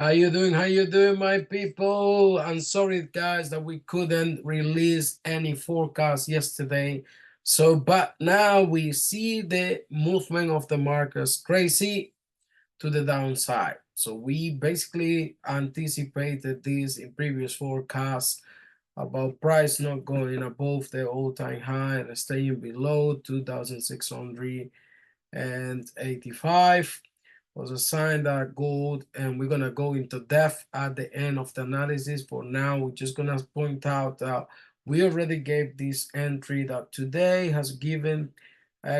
How you doing? How you doing, my people? I'm sorry, guys, that we couldn't release any forecast yesterday. So, but now we see the movement of the markets crazy to the downside. So we basically anticipated this in previous forecasts about price not going above the all-time high and staying below 2,685 was a sign that gold, and we're gonna go into depth at the end of the analysis. For now, we're just gonna point out that we already gave this entry that today has given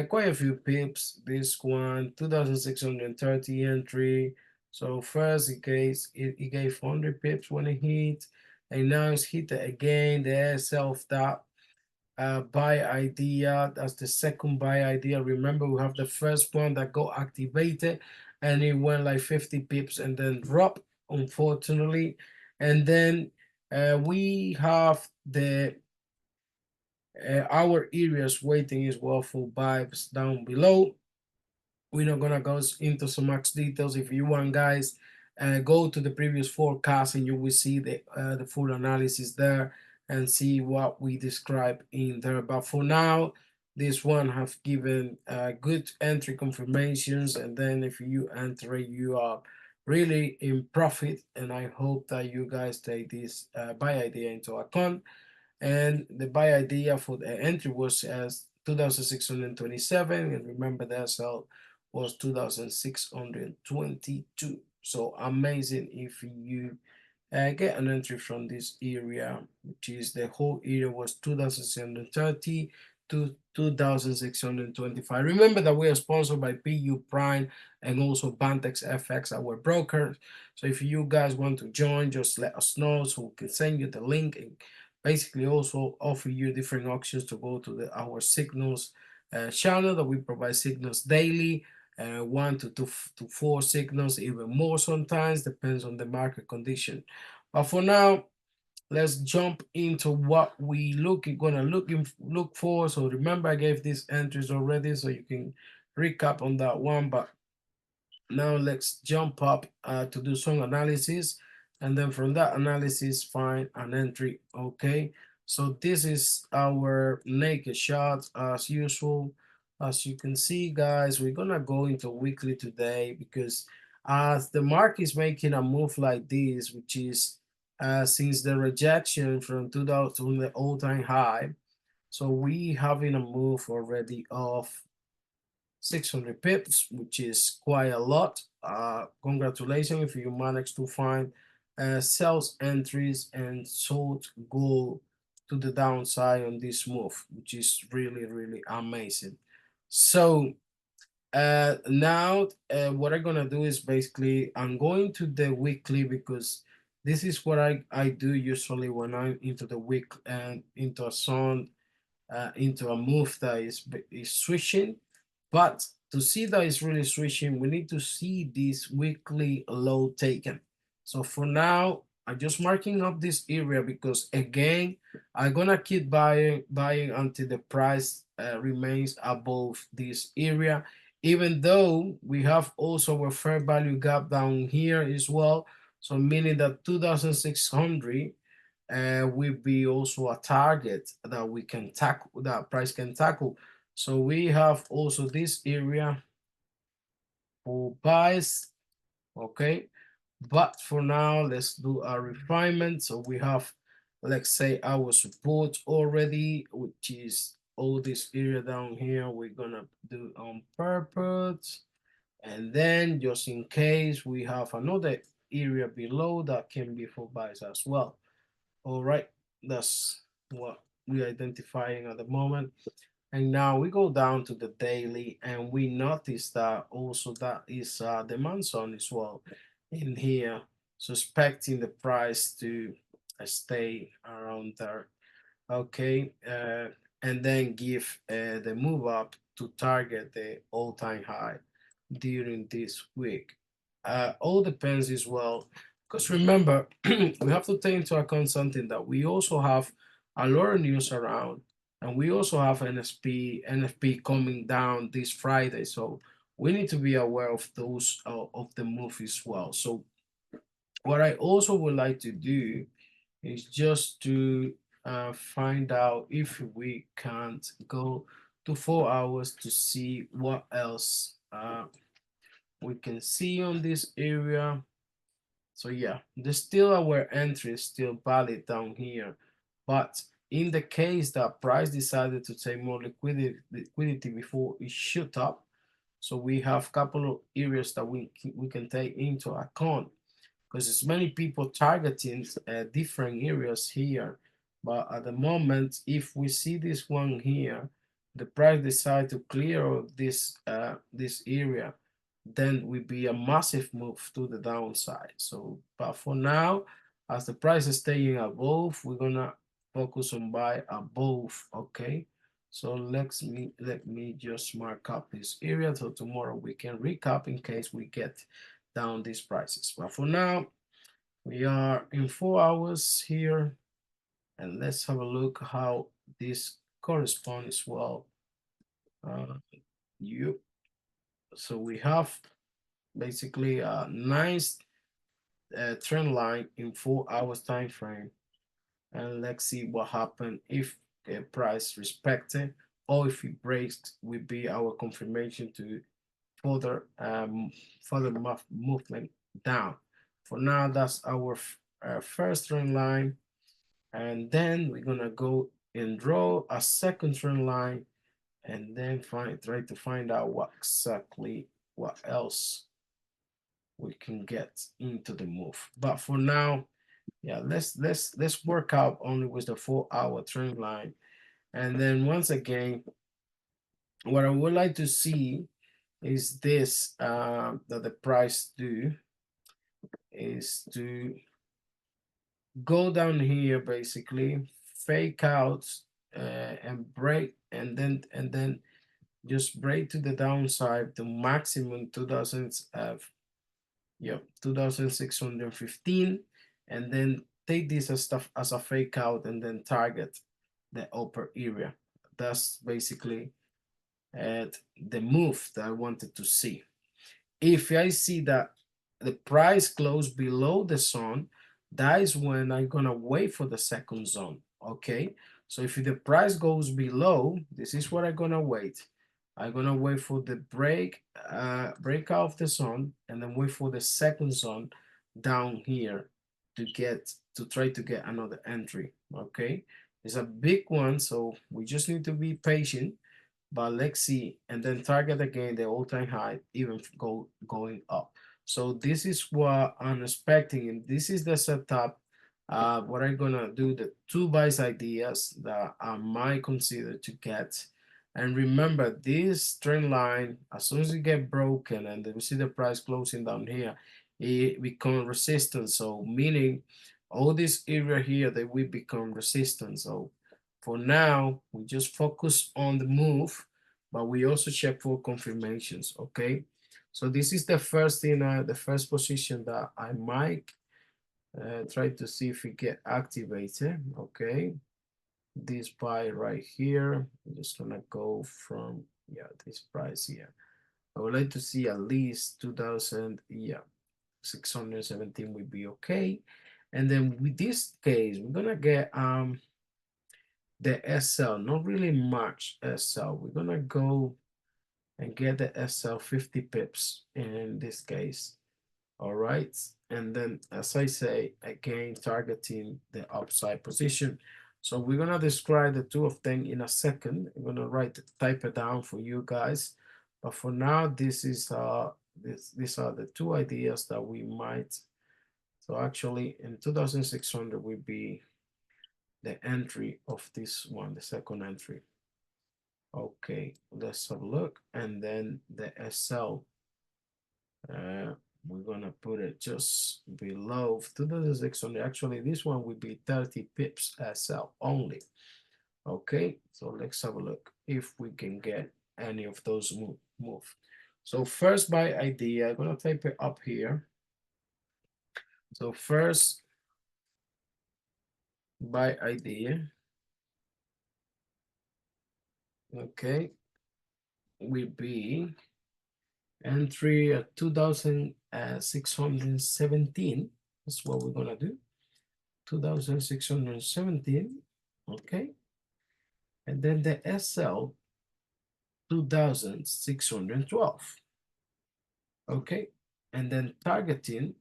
quite a few pips. This one, 2,630 entry. So first it gave 100 pips when it hit, and now it's hit again the self that buy idea. That's the second buy idea. Remember, we have the first one that got activated and it went like 50 pips and then drop, unfortunately. And then we have the our areas waiting as well for buys down below. We're not gonna go into so much details. If you want, guys, go to the previous forecast and you will see the full analysis there and see what we describe in there. But for now, this one have given good entry confirmations, and then if you enter it, you are really in profit. And I hope that you guys take this buy idea into account. And the buy idea for the entry was as 2,627, and remember the SL was 2,622. So amazing if you get an entry from this area, which is the whole area was 2,630 to 2,625. Remember that we are sponsored by PU Prime and also Vantage FX, our broker. So if you guys want to join, just let us know so we can send you the link and basically also offer you different options to go to our signals channel that we provide signals daily, one to two to four signals, even more sometimes, depends on the market condition. But for now, let's jump into what we look for. So remember, I gave these entries already, so you can recap on that one. But now let's jump up to do some analysis, and then from that analysis find an entry. Okay, so this is our naked shot as usual. As you can see, guys, we're gonna go into weekly today because as the market is making a move like this, which is since the rejection from 2000 to the all-time high, so we having a move already of 600 pips, which is quite a lot. Congratulations if you manage to find sales entries and sold gold to the downside on this move, which is really, really amazing. So now what I'm gonna do is basically I'm going to the weekly because this is what I do usually when I'm into the week and into a zone, into a move that is switching. But to see that it's really switching, we need to see this weekly low taken. So for now, I'm just marking up this area because again, I'm gonna keep buying until the price remains above this area. Even though we have also a fair value gap down here as well, so meaning that 2,600 will be also a target that we can tackle, that price can tackle. So we have also this area for buys, okay? But for now, let's do a refinement. So we have, let's say, our support already, which is all this area down here. We're gonna do on purpose. And then just in case we have another area below that can be for buys as well. All right, that's what we're identifying at the moment. And now we go down to the daily and we notice that also that is demand zone as well in here, suspecting the price to stay around there. Okay, and then give the move up to target the all-time high during this week. All depends as well, because remember, we have to take into account something that we also have a lot of news around, and we also have NFP coming down this Friday, so we need to be aware of those of the move as well. So What I also would like to do is just to find out if we can't go to 4 hours to see what else we can see on this area. So yeah, there's still our entry is still valid down here, but in the case that price decided to take more liquidity before it shoot up, so we have a couple of areas that we can take into account, because there's many people targeting different areas here. But at the moment, if we see this one here, the price decide to clear of this area, then will be a massive move to the downside. So, but for now, as the price is staying above, we're gonna focus on buy above. Okay. So let me just mark up this area so tomorrow we can recap in case we get down these prices. But for now, we are in 4 hours here, and let's have a look how this corresponds well. Uh, you so we have basically a nice trend line in 4 hours time frame, and let's see what happened if the price respected, or if it breaks will be our confirmation to further movement down. For now, that's our first trend line, and then we're gonna go and draw a second trend line, and then try to find out what else we can get into the move. But for now, yeah, let's work out only with the 4 hour trend line. And then once again, what I would like to see is this that the price do is to go down here, basically fake out and break, and then just break to the downside to maximum 2000 yep, 2615, and then take this as stuff as a fake out and then target the upper area. That's basically the move that I wanted to see. If I see that the price close below the zone, that is when I'm gonna wait for the second zone. Okay, so if the price goes below, this is what I'm gonna wait. I'm gonna wait for the breakout of the zone, and then wait for the second zone down here to try to get another entry. Okay, it's a big one, so we just need to be patient, but let's see, and then target again the all-time high, even going up. So this is what I'm expecting, and this is the setup. What I'm gonna do, the two buys ideas that I might consider to get. And remember, this trend line, as soon as it get broken and then we see the price closing down here, it become resistance. So meaning all this area here, they will become resistance. So for now, we just focus on the move, but we also check for confirmations, okay? So this is the first thing, the first position that I might try to see if it get activated, okay? This buy right here, I'm just gonna go from, yeah, this price here. I would like to see at least 2000, yeah, 617 would be okay. And then with this case, we're gonna get the SL, not really much SL. We're gonna go and get the SL 50 pips in this case. All right. And then, as I say, again, targeting the upside position. So we're gonna describe the two of them in a second. I'm gonna type it down for you guys. But for now, these are the two ideas that we might. So actually, in 2600 will be the entry of this one, the second entry. Okay, let's have a look. And then the SL, we're gonna put it just below 2600. Actually, this one would be 30 pips SL only. Okay, so let's have a look if we can get any of those move. So first buy idea, I'm gonna type it up here. So first buy idea, okay, will be entry at 2617. That's what we're gonna do. 2617. Okay. And then the SL 2612. Okay. And then targeting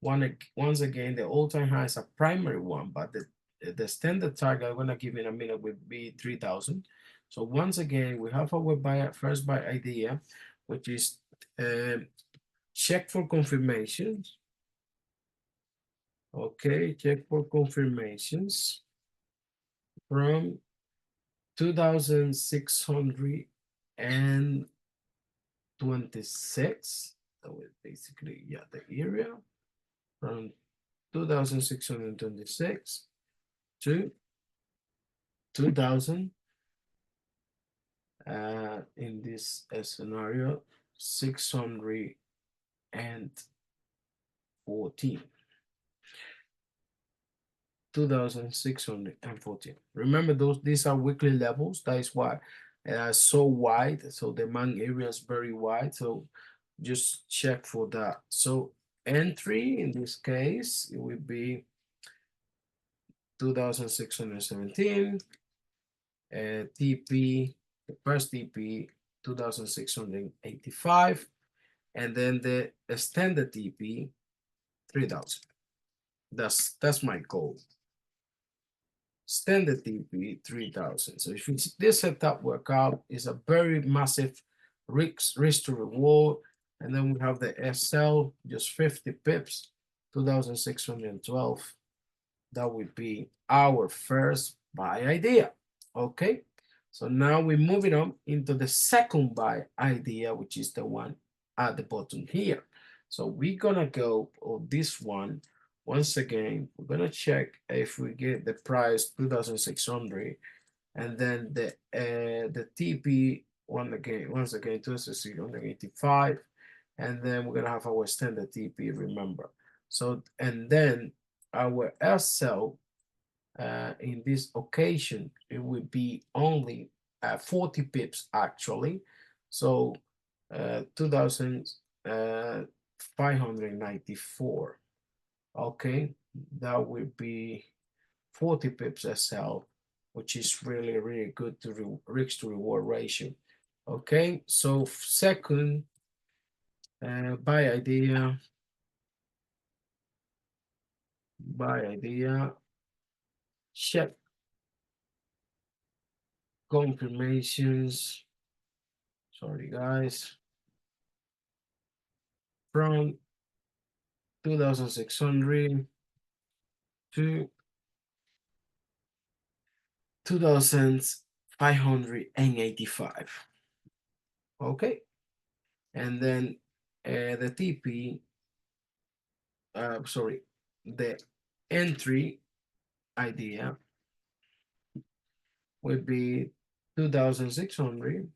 once again, the all-time high is a primary one, but the standard target I'm gonna give in a minute would be 3000. So once again, we have our first buy idea, which is check for confirmations. Okay, check for confirmations from 2626. That was basically, yeah, the area from 2626 to 2000 in this scenario 614. Remember, these are weekly levels. That is why so wide. So the demand area is very wide. So just check for that. So entry in this case it would be 2617. TP, the first TP 2685, and then the extended TP 3000. That's my goal. Standard TP 3000. So if this setup work out, is a very massive risk to reward. And then we have the SL, just 50 pips, 2612. That would be our first buy idea. Okay, so now we're moving on into the second buy idea, which is the one at the bottom here. So we're gonna go on this one. Once again, we're gonna check if we get the price 2600, and then the TP once again 2685, and then we're gonna have our standard TP, remember. So and then our SL in this occasion, it would be only 40 pips actually. So 2,594. Okay, that would be 40 pips SL, which is really, really good to risk to reward ratio. Okay, so second buy idea, check confirmations. Sorry, guys. From 2600 to 2,585. Okay, and then the TP, sorry, the entry idea would be 2,600,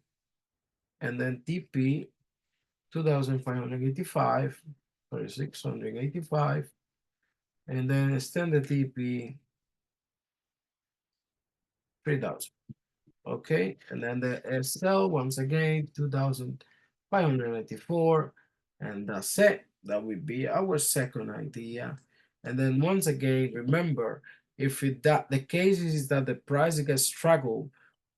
and then TP 2,585, sorry, 685, and then standard TP 3,000. Okay, and then the SL once again 2,594, and that's it. That would be our second idea. And then once again, remember, if that the case is that the price gets struggle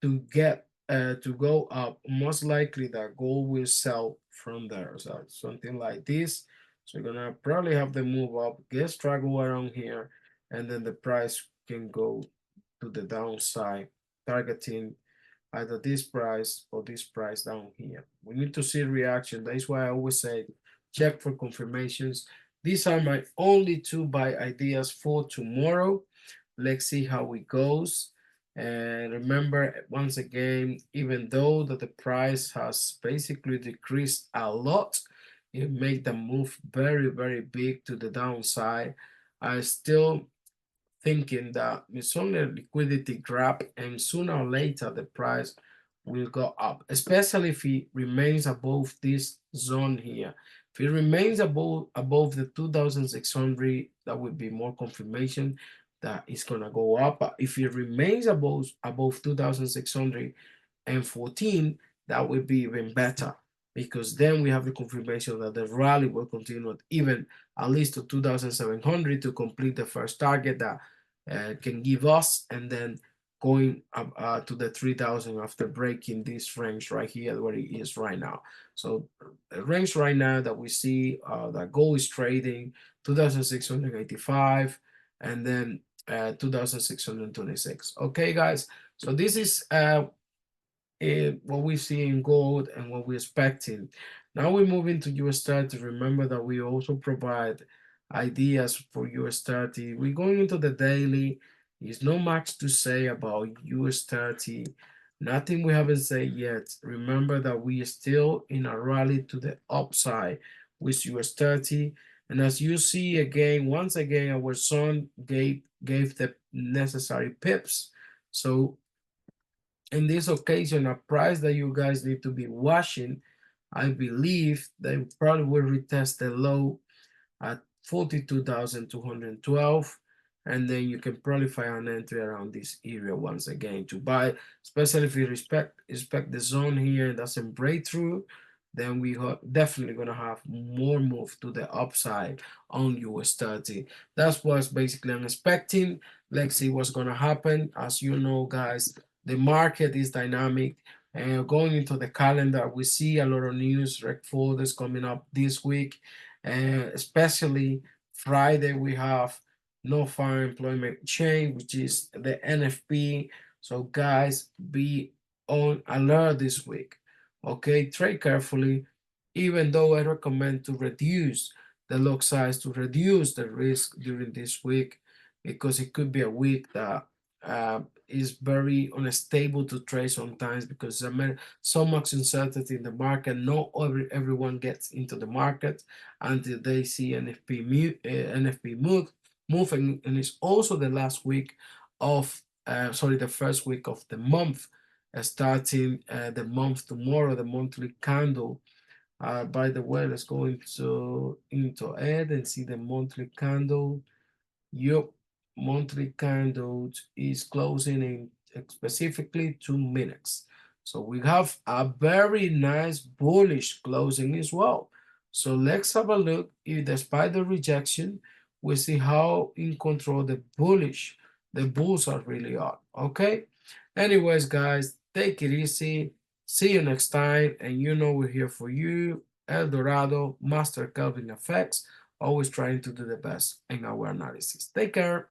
to get to go up, most likely that gold will sell from there. So something like this. So you're gonna probably have the move up, get struggle around here, and then the price can go to the downside, targeting either this price or this price down here. We need to see reaction. That is why I always say check for confirmations. These are my only two buy ideas for tomorrow. Let's see how it goes. And remember, once again, even though that the price has basically decreased a lot, it made the move very, very big to the downside. I still thinking that it's only a liquidity grab, and sooner or later the price will go up, especially if it remains above this zone here. If it remains above the 2,600, that would be more confirmation that it's gonna go up. But if it remains above 2,614, that would be even better, because then we have the confirmation that the rally will continue even at least to 2,700 to complete the first target that can give us, and then going up to the 3,000 after breaking this range right here where it is right now. So the range right now that we see that gold is trading 2,685 and then 2,626. Okay, guys. So this is what we see in gold and what we're expecting. Now we move into US30. Remember that we also provide ideas for US30. We're going into the daily. There's no much to say about US30. Nothing we haven't said yet. Remember that we are still in a rally to the upside with US30. And as you see again, once again, our son gave the necessary pips. So in this occasion, a price that you guys need to be watching, I believe they probably will retest the low at 42,212, and then you can probably find an entry around this area once again to buy, especially if you respect the zone here and doesn't break through, then we are definitely gonna have more move to the upside on US30. That's what's basically I'm expecting. Let's see what's gonna happen. As you know, guys, the market is dynamic. And going into the calendar, we see a lot of news, rec folders coming up this week, and especially Friday we have no farm employment change, which is the NFP. So guys, be on alert this week. Okay, trade carefully, even though I recommend to reduce the lot size to reduce the risk during this week, because it could be a week that is very unstable to trade sometimes because there's so much uncertainty in the market. Not everyone gets into the market until they see NFP move, and it's also the last week of the first week of the month, starting the month tomorrow, the monthly candle. By the way, let's go into it and see the monthly candle. Your monthly candle is closing in specifically 2 minutes. So we have a very nice bullish closing as well. So let's have a look if despite the rejection, we see how in control the bulls are really are. Okay. Anyways, guys, take it easy. See you next time. And you know we're here for you. El Dorado, Master Kelvin FX, always trying to do the best in our analysis. Take care.